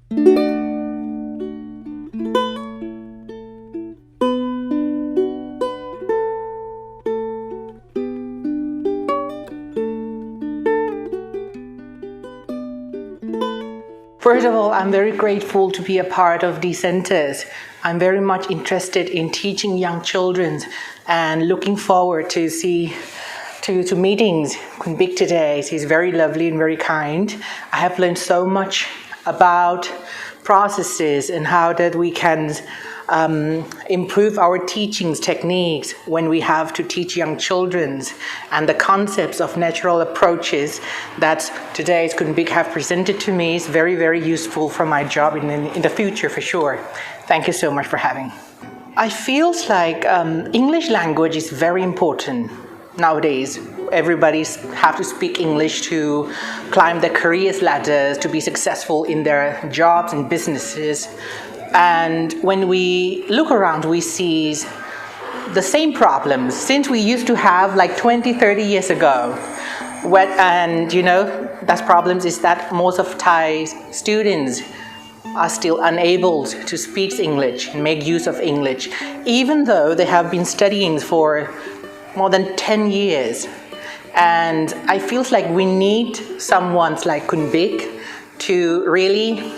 First of all, I'm very grateful to be a part of these centers. I'm very much interested in teaching young children and looking forward to meetings with Big today. He's very lovely and very kind. I have learned so much about processes and how that we can improve our teaching techniques when we have to teach young children, and the concepts of natural approaches that today's Kunbik have presented to me is very, very useful for my job in the future for sure. Thank you so much for having. I feel like English language is very important nowadays. Everybody have to speak English to climb their careers ladders, to be successful in their jobs and businesses. And when we look around, we see the same problems since we used to have like 20, 30 years ago. And that problems is that most of Thai students are still unable to speak English and make use of English, even though they have been studying for more than 10 years. And I feel like we need someone like Kunbik to really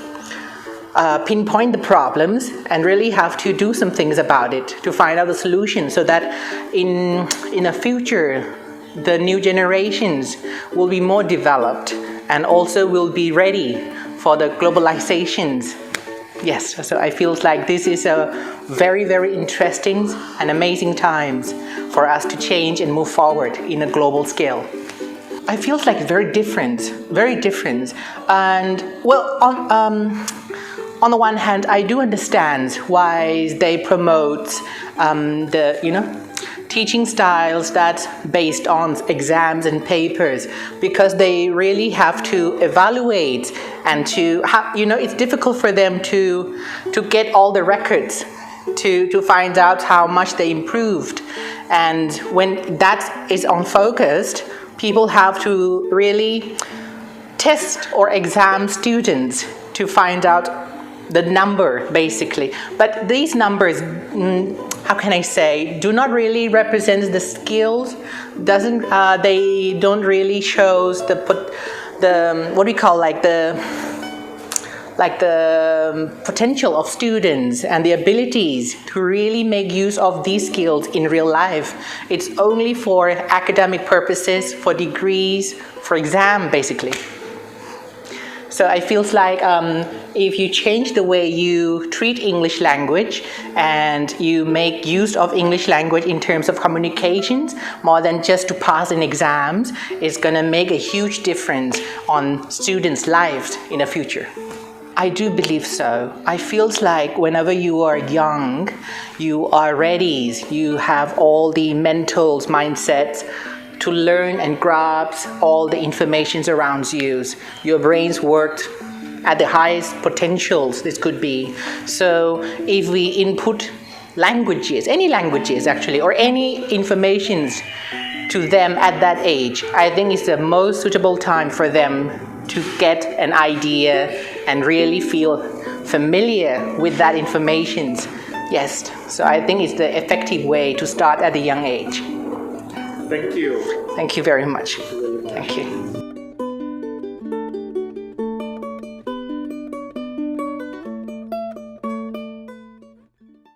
pinpoint the problems and really have to do some things about it to find out the solution, so that in the future the new generations will be more developed and also will be ready for the globalizations. Yes, so I feel like this is a very, very interesting and amazing times for us to change and move forward in a global scale. I feel like very different. And well, on the one hand, I do understand why they promote teaching styles that's based on exams and papers, because they really have to evaluate and to have, it's difficult for them to get all the records to find out how much they improved. And when that is unfocused, people have to really test or exam students to find out the number, basically. But these numbers, how can I say, do not really represent the skills. They don't really shows the what we call like the potential of students and the abilities to really make use of these skills in real life. It's only for academic purposes, for degrees, for exam, basically. So I feel like if you change the way you treat English language and you make use of English language in terms of communications more than just to pass in exams, it's going to make a huge difference on students' lives in the future. I do believe so. I feel like whenever you are young, you are ready, you have all the mental mindsets to learn and grasp all the information around you. Your brains worked at the highest potentials this could be. So if we input languages, any languages actually, or any information to them at that age, I think it's the most suitable time for them to get an idea and really feel familiar with that information. Yes, so I think it's the effective way to start at a young age. Thank you. Thank you very much. Thank you.